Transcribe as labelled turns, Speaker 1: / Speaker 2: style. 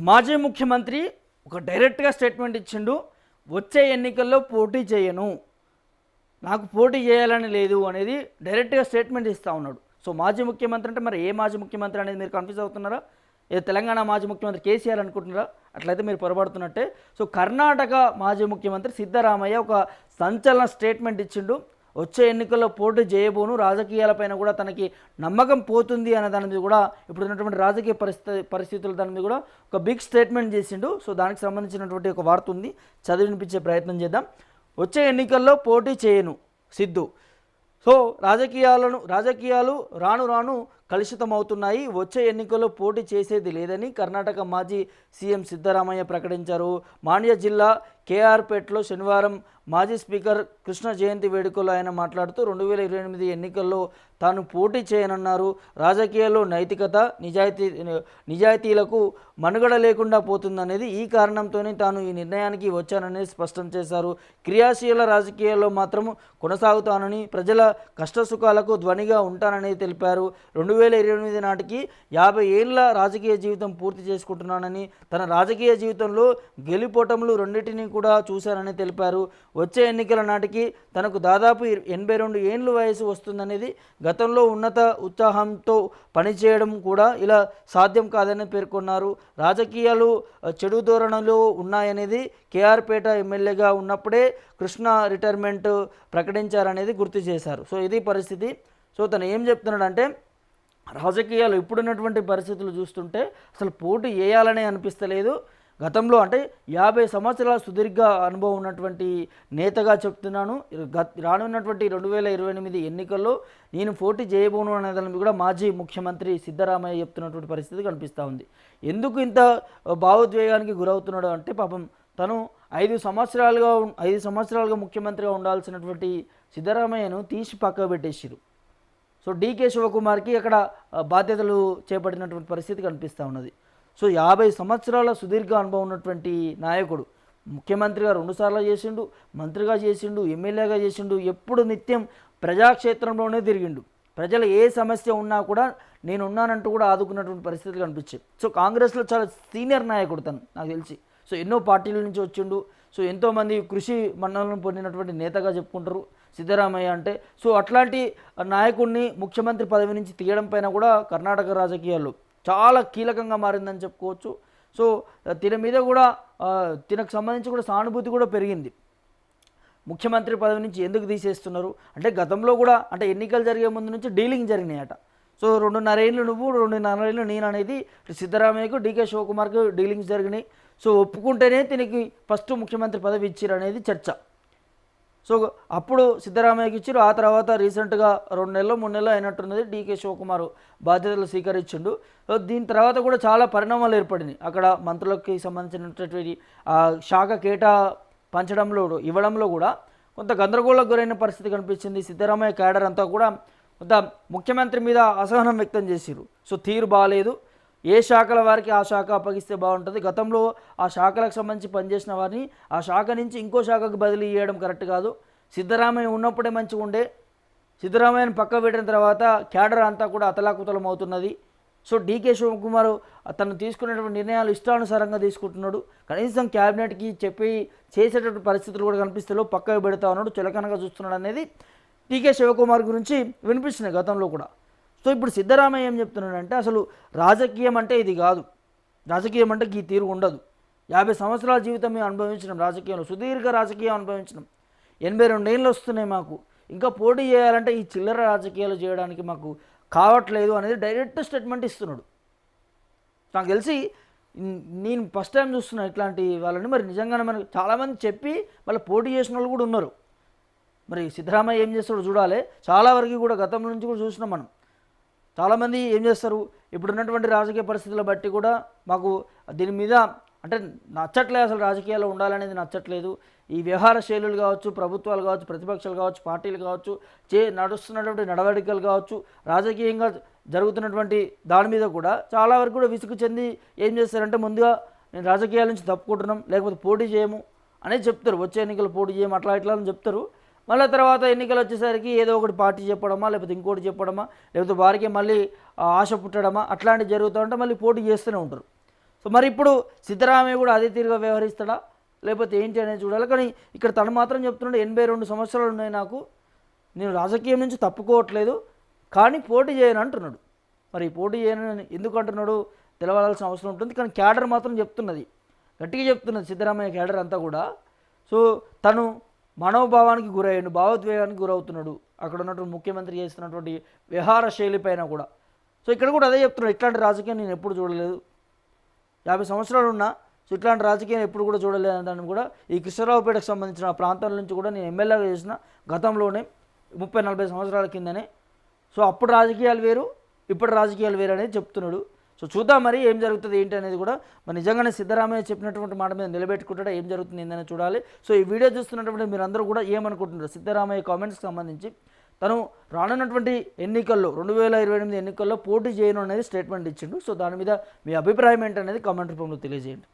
Speaker 1: మాజీ ముఖ్యమంత్రి ఒక డైరెక్ట్గా స్టేట్మెంట్ ఇచ్చిండు. వచ్చే ఎన్నికల్లో పోటీ చేయను, నాకు పోటీ చేయాలని లేదు అనేది డైరెక్ట్గా స్టేట్మెంట్ ఇస్తూ ఉన్నాడు. సో మాజీ ముఖ్యమంత్రి అంటే మరి ఏ మాజీ ముఖ్యమంత్రి అనేది మీరు కన్ఫ్యూజ్ అవుతున్నారా? ఏ తెలంగాణ మాజీ ముఖ్యమంత్రి కేసీఆర్ అనుకుంటున్నారా? అట్లయితే మీరు పొరపడుతున్నట్టే. సో కర్ణాటక మాజీ ముఖ్యమంత్రి సిద్ధరామయ్య ఒక సంచలన స్టేట్మెంట్ ఇచ్చిండు. వచ్చే ఎన్నికల్లో పోటీ చేయబోను, రాజకీయాలపైన కూడా తనకి నమ్మకం పోతుంది అనే దాని మీద కూడా ఇప్పుడు ఉన్నటువంటి రాజకీయ పరిస్థితుల దాని మీద కూడా ఒక బిగ్ స్టేట్మెంట్ చేసిండు. సో దానికి సంబంధించినటువంటి ఒక వార్త ఉంది, చదివి వినిపించే ప్రయత్నం చేద్దాం. వచ్చే ఎన్నికల్లో పోటీ చేయను సిద్ధు. సో రాజకీయాలు రాను రాను కలుషితమవుతున్నాయి, వచ్చే ఎన్నికల్లో పోటీ చేసేది లేదని కర్ణాటక మాజీ సీఎం సిద్ధరామయ్య ప్రకటించారు. మాండ్య జిల్లా కేఆర్పేటలో శనివారం మాజీ స్పీకర్ కృష్ణ జయంతి వేడుకల్లో ఆయన మాట్లాడుతూ 2028 ఎన్నికల్లో తాను పోటీ చేయనన్నారు. రాజకీయాల్లో నైతికత నిజాయితీలకు మనుగడ లేకుండా పోతుందనేది ఈ కారణంతోనే తాను ఈ నిర్ణయానికి వచ్చాననేది స్పష్టం చేశారు. క్రియాశీల రాజకీయాల్లో మాత్రం కొనసాగుతానని, ప్రజల కష్టసుఖాలకు ధ్వనిగా ఉంటానని తెలిపారు. 2028 నాటికి 50 ఏళ్ల రాజకీయ జీవితం పూర్తి చేసుకుంటున్నానని, తన రాజకీయ జీవితంలో గెలుపోటములు రెండింటినీ కూడా చూశానని తెలిపారు. వచ్చే ఎన్నికల నాటికి తనకు దాదాపు 82 ఏళ్ళు వయసు వస్తుందనేది, గతంలో ఉన్నత ఉత్సాహంతో పనిచేయడం కూడా ఇలా సాధ్యం కాదని పేర్కొన్నారు. రాజకీయాలు చెడు ధోరణిలో ఉన్నాయనేది, కేఆర్పేట ఎమ్మెల్యేగా ఉన్నప్పుడే కృష్ణ రిటైర్మెంట్ ప్రకటించారనేది గుర్తు చేశారు. సో ఇది పరిస్థితి. సో తను ఏం చెప్తున్నాడంటే, రాజకీయాలు ఇప్పుడున్నటువంటి పరిస్థితులు చూస్తుంటే అసలు పోటీ చేయాలనే అనిపిస్తలేదు. గతంలో అంటే 50 సంవత్సరాల సుదీర్ఘ అనుభవం ఉన్నటువంటి నేతగా చెప్తున్నాను, రానున్నటువంటి 2028 ఎన్నికల్లో నేను పోటీ చేయబోను అనే దాని కూడా మాజీ ముఖ్యమంత్రి సిద్ధరామయ్య చెప్తున్నటువంటి పరిస్థితి కనిపిస్తూ ఉంది. ఎందుకు ఇంత భావోద్వేగానికి గురవుతున్నాడు అంటే, పాపం తను 5 సంవత్సరాలుగా ముఖ్యమంత్రిగా ఉండాల్సినటువంటి సిద్ధరామయ్యను తీసి పక్కకు పెట్టేసారు. సో డీకే శివకుమార్కి అక్కడ బాధ్యతలు చేపట్టినటువంటి పరిస్థితి కనిపిస్తూ ఉన్నది. సో 50 సంవత్సరాల సుదీర్ఘ అనుభవం ఉన్నటువంటి నాయకుడు ముఖ్యమంత్రిగా 2 సార్లు చేసిండు, మంత్రిగా చేసిండు, ఎమ్మెల్యేగా చేసిండు, ఎప్పుడు నిత్యం ప్రజాక్షేత్రంలోనే తిరిగిండు. ప్రజలు ఏ సమస్య ఉన్నా కూడా నేనున్నానంటూ కూడా ఆదుకున్నటువంటి పరిస్థితి కనిపించాయి. సో కాంగ్రెస్లో చాలా సీనియర్ నాయకుడు తను, నాకు తెలిసి. సో ఎన్నో పార్టీల నుంచి వచ్చిండు. సో ఎంతోమంది కృషి మన్నలను పొందినటువంటి నేతగా చెప్పుకుంటారు సిద్ధరామయ్య అంటే. సో అట్లాంటి నాయకుడిని ముఖ్యమంత్రి పదవి నుంచి తీయడం పైన కూడా కర్ణాటక రాజకీయాల్లో చాలా కీలకంగా మారిందని చెప్పుకోవచ్చు. సో తిన మీద కూడా తినకు సంబంధించి కూడా సానుభూతి కూడా పెరిగింది. ముఖ్యమంత్రి పదవి నుంచి ఎందుకు తీసేస్తున్నారు అంటే, గతంలో కూడా అంటే ఎన్నికలు జరిగే ముందు నుంచి డీలింగ్ జరిగినాయట. సో 2.5 ఏళ్ళు నువ్వు 2.5 ఏళ్ళు నేను అనేది సిద్ధరామయ్యకు డీకే శివకుమార్కు డీలింగ్స్ జరిగినాయి. సో ఒప్పుకుంటేనే దీనికి ఫస్ట్ ముఖ్యమంత్రి పదవి ఇచ్చారు అనేది చర్చ. సో అప్పుడు సిద్ధరామయ్యకి ఇచ్చారు. ఆ తర్వాత రీసెంట్గా 2 నెలలు 3 నెలలు అయినట్టున్నది డీకే శివకుమార్ బాధ్యతలు స్వీకరించిండు. దీని తర్వాత కూడా చాలా పరిణామాలు ఏర్పడినాయి. అక్కడ మంత్రులకి సంబంధించినటువంటి శాఖ పంచడంలో ఇవ్వడంలో కూడా కొంత గందరగోళకు గురైన పరిస్థితి కనిపించింది. సిద్ధరామయ్య క్యాడర్ అంతా కూడా కొంత ముఖ్యమంత్రి మీద అసహనం వ్యక్తం చేశారు. సో తీరు బాగాలేదు, ఏ శాఖల వారికి ఆ శాఖ అప్పగిస్తే బాగుంటుంది, గతంలో ఆ శాఖలకు సంబంధించి పనిచేసిన వారిని ఆ శాఖ నుంచి ఇంకో శాఖకు బదిలీ చేయడం కరెక్ట్ కాదు, సిద్ధరామయ్య ఉన్నప్పుడే మంచిగా ఉండే, సిద్ధరామయ్యను పక్క పెట్టిన తర్వాత క్యాడర్ అంతా కూడా అతలాకుతలం అవుతున్నది. సో డీకే శివకుమార్ తను తీసుకునేటువంటి నిర్ణయాలు ఇష్టానుసారంగా తీసుకుంటున్నాడు. కనీసం క్యాబినెట్కి చెప్పి చేసేటటువంటి పరిస్థితులు కూడా కనిపిస్తూ పక్కకు పెడతా ఉన్నాడు, చులకనగా చూస్తున్నాడు అనేది డీకే శివకుమార్ గురించి వినిపిస్తున్నాయి గతంలో కూడా. సో ఇప్పుడు సిద్ధరామయ్య ఏం చెప్తున్నాడంటే, అసలు రాజకీయం అంటే ఇది కాదు, రాజకీయం అంటే ఈ తీరు ఉండదు. 50 సంవత్సరాల జీవితం మేము అనుభవించినాం, రాజకీయంలో సుదీర్ఘ రాజకీయం అనుభవించినాం, 82 ఏళ్ళు వస్తున్నాయి మాకు, ఇంకా పోటీ చేయాలంటే ఈ చిల్లర రాజకీయాలు చేయడానికి మాకు కావట్లేదు అనేది డైరెక్ట్ స్టేట్మెంట్ ఇస్తున్నాడు. నాకు తెలిసి నేను ఫస్ట్ టైం చూస్తున్నాను ఇట్లాంటి వాళ్ళని. మరి నిజంగానే మనకు చాలామంది చెప్పి మళ్ళీ పోటీ చేసిన వాళ్ళు కూడా ఉన్నారు. మరి సిద్ధరామయ్య ఏం చేస్తాడో చూడాలి. చాలా వరకు కూడా గతం నుంచి కూడా చూసినాం మనం. చాలామంది ఏం చేస్తారు, ఇప్పుడున్నటువంటి రాజకీయ పరిస్థితుల బట్టి కూడా మాకు దీని మీద అంటే నచ్చట్లేదు, అసలు రాజకీయాల్లో ఉండాలనేది నచ్చట్లేదు. ఈ వ్యవహార శైలులు కావచ్చు, ప్రభుత్వాలు కావచ్చు, ప్రతిపక్షాలు కావచ్చు, పార్టీలు కావచ్చు, నడుస్తున్నటువంటి నడవడికలు కావచ్చు, రాజకీయంగా జరుగుతున్నటువంటి దాని మీద కూడా చాలా వరకు కూడా విసుగు చెంది ఏం చేస్తారంటే, ముందుగా నేను రాజకీయాల నుంచి తప్పుకుంటున్నాం, లేకపోతే పోటీ చేయము అనేది చెప్తారు. వచ్చే ఎన్నికలు పోటీ చేయము అట్లా ఇట్లా అని చెప్తారు. మళ్ళీ తర్వాత ఎన్నికలు వచ్చేసరికి ఏదో ఒకటి పార్టీ చెప్పడమా, లేకపోతే ఇంకోటి చెప్పడమా, లేకపోతే వారికి మళ్ళీ ఆశ పుట్టడమా అట్లాంటివి జరుగుతూ ఉంటే మళ్ళీ పోటీ చేస్తూనే ఉంటారు. సో మరి ఇప్పుడు సిద్ధరామయ్య కూడా అదే తీరుగా వ్యవహరిస్తాడా లేకపోతే ఏంటి అనేది చూడాలి. కానీ ఇక్కడ తను మాత్రం చెప్తున్నాడు 82 సంవత్సరాలు ఉన్నాయి నాకు, నేను రాజకీయం నుంచి తప్పుకోవట్లేదు కానీ పోటీ చేయను అంటున్నాడు. మరి పోటీ చేయను ఎందుకు అంటున్నాడు తెలవాల్సిన అవసరం ఉంటుంది. కానీ క్యాడర్ మాత్రం చెప్తున్నది, గట్టిగా చెప్తున్నది సిద్ధరామయ్య క్యాడర్ అంతా కూడా. సో తను మనోభావానికి గురయ్యాడు, భావోద్వేగానికి గురవుతున్నాడు అక్కడ ఉన్నటువంటి ముఖ్యమంత్రి చేస్తున్నటువంటి వ్యవహార శైలి పైన కూడా. సో ఇక్కడ కూడా అదే చెప్తున్నాడు, ఇట్లాంటి రాజకీయం నేను ఎప్పుడు చూడలేదు, 50 సంవత్సరాలు ఉన్నా సో ఇట్లాంటి రాజకీయం ఎప్పుడు కూడా చూడలేదు దాన్ని కూడా. ఈ కృష్ణరావుపేటకు సంబంధించిన ప్రాంతాల నుంచి కూడా నేను ఎమ్మెల్యేగా చేసిన గతంలోనే 30-40 సంవత్సరాల కిందనే. సో అప్పుడు రాజకీయాలు వేరు ఇప్పుడు రాజకీయాలు వేరు అనేది చెప్తున్నాడు. సో చూద్దాం మరి ఏం జరుగుతుంది ఏంటి అనేది కూడా. మరి నిజంగానే సిద్ధరామయ్య చెప్పినటువంటి మాట మీద నిలబెట్టుకుంటాడా, ఏం జరుగుతుంది ఏంటనే చూడాలి. సో ఈ వీడియో చూస్తున్నటువంటి మీరందరూ కూడా ఏమనుకుంటున్నారు సిద్ధరామయ్య కామెంట్స్కి సంబంధించి. తను రానున్నటువంటి ఎన్నికల్లో 2028 ఎన్నికల్లో పోటీ చేయను అనేది స్టేట్మెంట్ ఇచ్చిండు. సో దాని మీద మీ అభిప్రాయం ఏంటనేది కామెంట్ రూపంలో తెలియజేయండి.